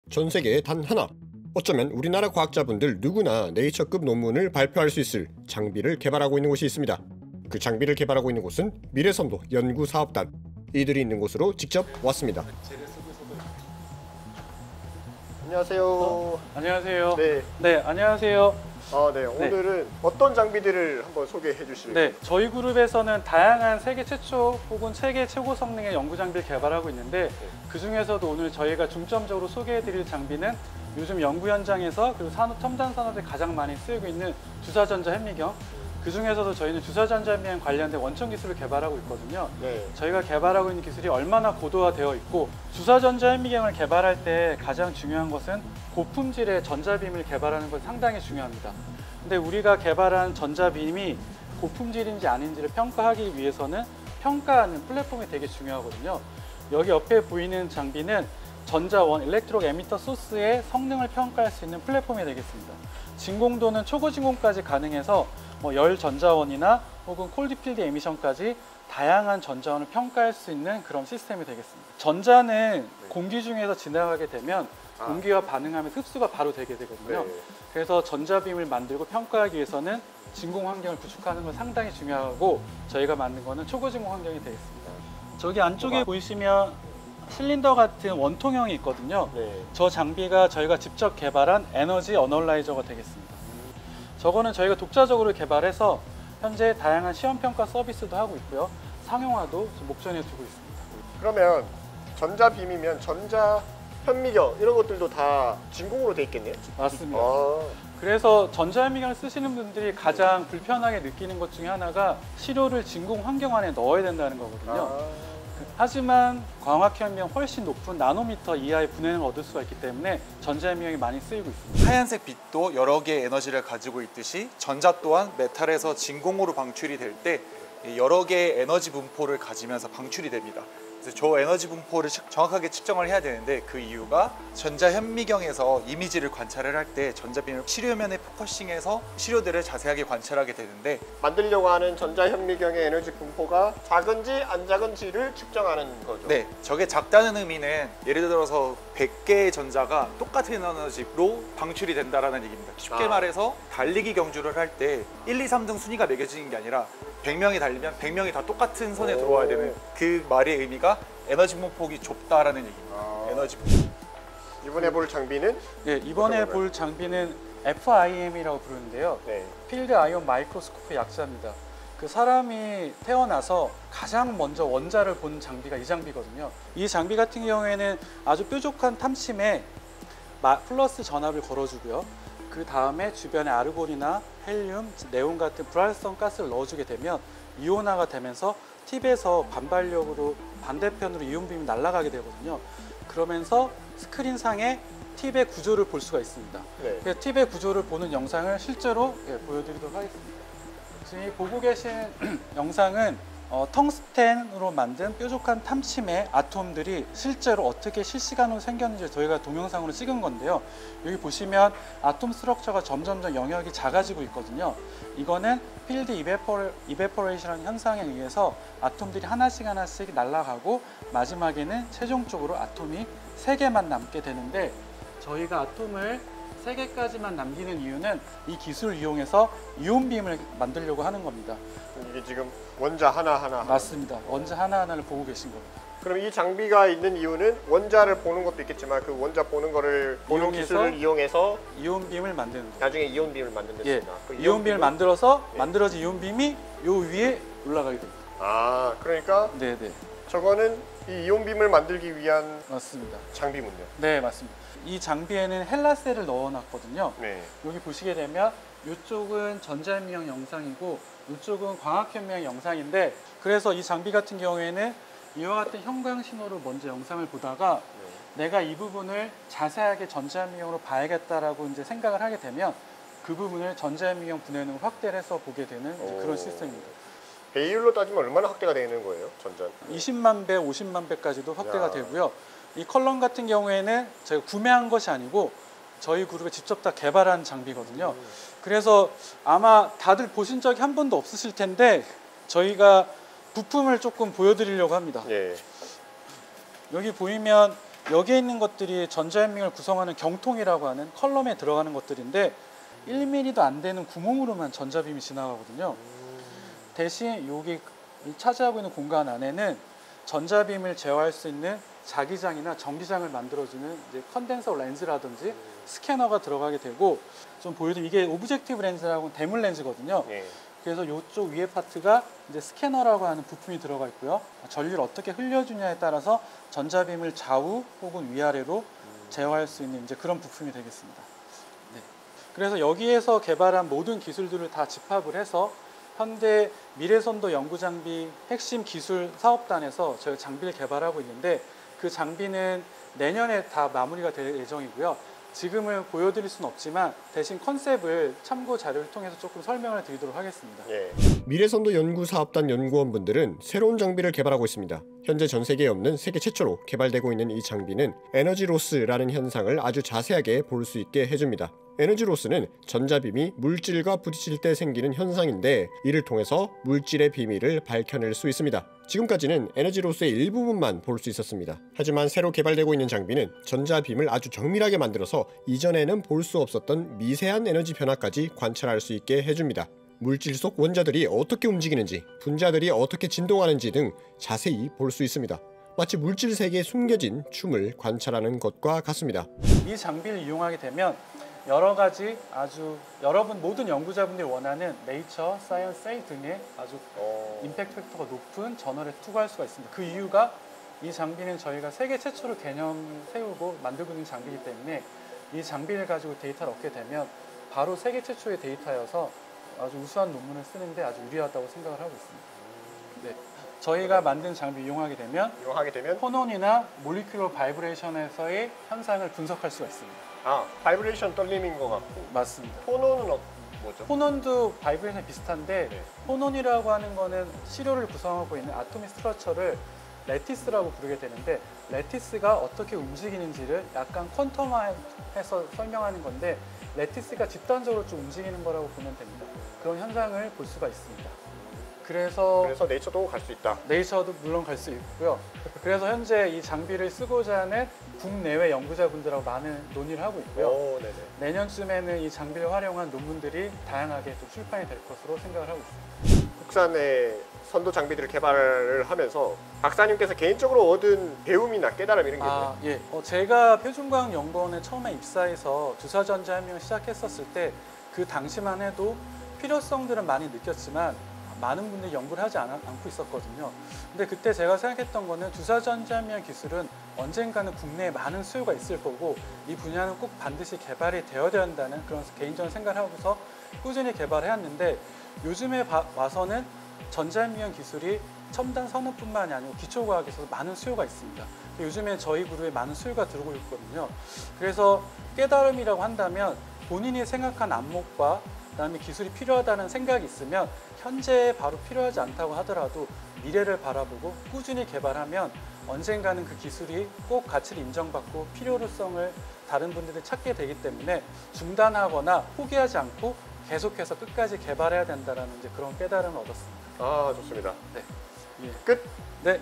전 세계에 단 하나, 어쩌면 우리나라 과학자분들 누구나 네이처급 논문을 발표할 수 있을 장비를 개발하고 있는 곳이 있습니다. 그 장비를 개발하고 있는 곳은 미래선도 연구사업단, 이들이 있는 곳으로 직접 왔습니다. 안녕하세요. 안녕하세요. 네. 네, 안녕하세요. 네. 오늘은 어떤 장비들을 한번 소개해 주실까요? 네, 저희 그룹에서는 다양한 세계 최초 혹은 세계 최고 성능의 연구 장비를 개발하고 있는데 그 중에서도 오늘 저희가 중점적으로 소개해 드릴 장비는 요즘 연구 현장에서 그리고 첨단 산업에 가장 많이 쓰이고 있는 주사전자 현미경, 그 중에서도 저희는 주사전자 현미경 관련된 원천 기술을 개발하고 있거든요. 네. 저희가 개발하고 있는 기술이 얼마나 고도화되어 있고, 주사전자 현미경을 개발할 때 가장 중요한 것은 고품질의 전자빔을 개발하는 것이 상당히 중요합니다. 근데 우리가 개발한 전자빔이 고품질인지 아닌지를 평가하기 위해서는 평가하는 플랫폼이 되게 중요하거든요. 여기 옆에 보이는 장비는 전자원, 일렉트로 에미터 소스의 성능을 평가할 수 있는 플랫폼이 되겠습니다. 진공도는 초고진공까지 가능해서 열 전자원이나 혹은 콜드필드 에미션까지 다양한 전자원을 평가할 수 있는 그런 시스템이 되겠습니다. 전자는 공기 중에서 지나가게 되면 공기와 반응하면 흡수가 바로 되게 되거든요. 그래서 전자빔을 만들고 평가하기 위해서는 진공 환경을 구축하는 건 상당히 중요하고, 저희가 만든 거는 초고진공 환경이 되겠습니다. 저기 안쪽에 보이시면 실린더 같은 원통형이 있거든요. 저 장비가 저희가 직접 개발한 에너지 어널라이저가 되겠습니다. 저거는 저희가 독자적으로 개발해서 현재 다양한 시험평가 서비스도 하고 있고요. 상용화도 목전에 두고 있습니다. 그러면 전자빔이면 전자 현미경 이런 것들도 다 진공으로 돼 있겠네요? 맞습니다. 그래서 전자현미경을 쓰시는 분들이 가장 불편하게 느끼는 것 중에 하나가 시료를 진공 환경 안에 넣어야 된다는 거거든요. 하지만 광학현미경 훨씬 높은 나노미터 이하의 분해능을 얻을 수가 있기 때문에 전자현미경이 많이 쓰이고 있습니다. 하얀색 빛도 여러 개의 에너지를 가지고 있듯이 전자 또한 메탈에서 진공으로 방출이 될 때 여러 개의 에너지 분포를 가지면서 방출이 됩니다. 그래서 저 에너지 분포를 정확하게 측정을 해야 되는데, 그 이유가 전자 현미경에서 이미지를 관찰을 할 때 전자빔을 시료면에 포커싱해서 시료들을 자세하게 관찰하게 되는데, 만들려고 하는 전자 현미경의 에너지 분포가 작은지 안 작은지를 측정하는 거죠. 네, 저게 작다는 의미는 예를 들어서 100개의 전자가 똑같은 에너지로 방출이 된다는 얘기입니다. 쉽게 말해서 달리기 경주를 할 때 1, 2, 3등 순위가 매겨지는 게 아니라 100명이 달리면 100명이 다 똑같은 선에 들어와야 되는, 그 말의 의미가 에너지 분폭이 좁다라는 얘기입니다. 에너지 분폭. 이번에 볼 장비는? 네, 이번에 볼 장비는 FIM이라고 부르는데요. 필드 아이온 마이크로스코프 약자입니다. 그 사람이 태어나서 가장 먼저 원자를 본 장비가 이 장비거든요. 이 장비 같은 경우에는 아주 뾰족한 탐침에 플러스 전압을 걸어주고요. 그 다음에 주변에 아르곤이나 헬륨, 네온 같은 불활성 가스를 넣어주게 되면 이온화가 되면서 팁에서 반발력으로 반대편으로 이온빔이 날아가게 되거든요. 그러면서 스크린상에 팁의 구조를 볼 수가 있습니다. 그래서 팁의 구조를 보는 영상을 실제로 보여드리도록 하겠습니다. 지금 보고 계신 영상은 텅스텐으로 만든 뾰족한 탐침의 아톰들이 실제로 어떻게 실시간으로 생겼는지 저희가 동영상으로 찍은 건데요. 여기 보시면 아톰 스트럭처가 점점점 영역이 작아지고 있거든요. 이거는 필드 이베포레이션 현상에 의해서 아톰들이 하나씩 날아가고 마지막에는 최종적으로 아톰이 3개만 남게 되는데, 저희가 아톰을 3개까지만 남기는 이유는 이 기술을 이용해서 이온빔을 만들려고 하는 겁니다. 이게 지금 원자 하나하나. 맞습니다. 원자 하나하나를 보고 계신 겁니다. 그럼 이 장비가 있는 이유는 원자를 보는 것도 있겠지만 그 원자 보는 거를 보는 기술을 이용해서 이온빔을 만드는 거예요. 나중에 이온빔을 만든댔습니다. 그 이온빔을 만들어서 만들어진 이온빔이 요 위에 올라가게 됩니다. 그러니까 저거는 이 이온빔을 만들기 위한 맞습니다. 장비군요. 네, 맞습니다. 이 장비에는 헬라셀을 넣어놨거든요. 여기 보시게 되면 이쪽은 전자현미경 영상이고 이쪽은 광학현미경 영상인데, 그래서 이 장비 같은 경우에는 이와 같은 형광 신호로 먼저 영상을 보다가 내가 이 부분을 자세하게 전자현미경으로 봐야겠다라고 이제 생각을 하게 되면 그 부분을 전자현미경 분해능을 확대를 해서 보게 되는 그런 시스템입니다. 배율로 따지면 얼마나 확대가 되는 거예요, 전자? 20만 배, 50만 배까지도 확대가 되고요. 이 컬럼 같은 경우에는 제가 구매한 것이 아니고 저희 그룹에 직접 다 개발한 장비거든요. 그래서 아마 다들 보신 적이 한 번도 없으실 텐데 저희가 부품을 조금 보여드리려고 합니다. 여기 보이면 여기에 있는 것들이 전자현밍을 구성하는 경통이라고 하는 컬럼에 들어가는 것들인데 1mm도 안 되는 구멍으로만 전자빔이 지나가거든요. 대신 여기 차지하고 있는 공간 안에는 전자빔을 제어할 수 있는 자기장이나 전기장을 만들어주는 이제 컨덴서 렌즈라든지 스캐너가 들어가게 되고, 좀 보여드리면 이게 오브젝티브 렌즈라고 대물 렌즈거든요. 예. 그래서 이쪽 위에 파트가 이제 스캐너라고 하는 부품이 들어가 있고요. 전류를 어떻게 흘려주냐에 따라서 전자빔을 좌우 혹은 위아래로 제어할 수 있는 이제 그런 부품이 되겠습니다. 네. 그래서 여기에서 개발한 모든 기술들을 다 집합을 해서 현대 미래선도 연구장비 핵심 기술 사업단에서 저희 장비를 개발하고 있는데, 그 장비는 내년에 다 마무리가 될 예정이고요. 지금은 보여드릴 수는 없지만 대신 컨셉을 참고 자료를 통해서 조금 설명을 드리도록 하겠습니다. 예. 미래선도 연구사업단 연구원분들은 새로운 장비를 개발하고 있습니다. 현재 전 세계에 없는 세계 최초로 개발되고 있는 이 장비는 에너지 로스라는 현상을 아주 자세하게 볼 수 있게 해줍니다. 에너지 로스는 전자빔이 물질과 부딪힐 때 생기는 현상인데, 이를 통해서 물질의 비밀을 밝혀낼 수 있습니다. 지금까지는 에너지 로스의 일부분만 볼 수 있었습니다. 하지만 새로 개발되고 있는 장비는 전자빔을 아주 정밀하게 만들어서 이전에는 볼 수 없었던 미세한 에너지 변화까지 관찰할 수 있게 해줍니다. 물질 속 원자들이 어떻게 움직이는지, 분자들이 어떻게 진동하는지 등 자세히 볼 수 있습니다. 마치 물질 세계에 숨겨진 춤을 관찰하는 것과 같습니다. 이 장비를 이용하게 되면 여러 가지 아주 여러분 모든 연구자분들이 원하는 네이처, 사이언스, 세일 등의 아주 임팩트 팩터가 높은 저널에 투과할 수가 있습니다. 그 이유가 이 장비는 저희가 세계 최초로 개념 세우고 만들고 있는 장비이기 때문에 이 장비를 가지고 데이터를 얻게 되면 바로 세계 최초의 데이터여서 아주 우수한 논문을 쓰는데 아주 유리하다고 생각을 하고 있습니다. 네. 저희가 만든 장비 이용하게 되면 포논이나 몰리큘러 바이브레이션에서의 현상을 분석할 수가 있습니다. 아, 바이브레이션 떨림인 것 같고. 맞습니다. 포논은 뭐죠? 포논도 바이브레이션 비슷한데, 네. 포논이라고 하는 거는 시료를 구성하고 있는 아토믹 스트러처를 레티스라고 부르게 되는데, 레티스가 어떻게 움직이는지를 약간 퀀텀화해서 설명하는 건데, 레티스가 집단적으로 좀 움직이는 거라고 보면 됩니다. 그런 현상을 볼 수가 있습니다. 그래서 네이처도 갈 수 있다. 네이처도 물론 갈 수 있고요. 그래서 현재 이 장비를 쓰고자 하는 국내외 연구자분들하고 많은 논의를 하고 있고요. 네네. 내년쯤에는 이 장비를 활용한 논문들이 다양하게 또 출판이 될 것으로 생각을 하고 있습니다. 국산의 선도 장비들을 개발을 하면서 박사님께서 개인적으로 얻은 배움이나 깨달음 이런 게 있나요? 예. 제가 표준과학연구원에 처음에 입사해서 주사전자현밍을 시작했었을 때 그 당시만 해도 필요성들은 많이 느꼈지만 많은 분들이 연구를 하지 않고 있었거든요. 근데 그때 제가 생각했던 거는 주사전자현밍 기술은 언젠가는 국내에 많은 수요가 있을 거고, 이 분야는 꼭 반드시 개발이 되어야 한다는 그런 개인적인 생각을 하고서 꾸준히 개발해왔는데, 요즘에 와서는 전자현밍 기술이 첨단 산업뿐만이 아니고 기초과학에서 많은 수요가 있습니다. 요즘에 저희 그룹에 많은 수요가 들어오고 있거든요. 그래서 깨달음이라고 한다면 본인이 생각한 안목과 그다음에 기술이 필요하다는 생각이 있으면 현재 바로 필요하지 않다고 하더라도 미래를 바라보고 꾸준히 개발하면 언젠가는 그 기술이 꼭 가치를 인정받고 필요성을 다른 분들이 찾게 되기 때문에 중단하거나 포기하지 않고 계속해서 끝까지 개발해야 된다는 이제 그런 깨달음을 얻었습니다. 아, 좋습니다. 네. 예. 끝. 네.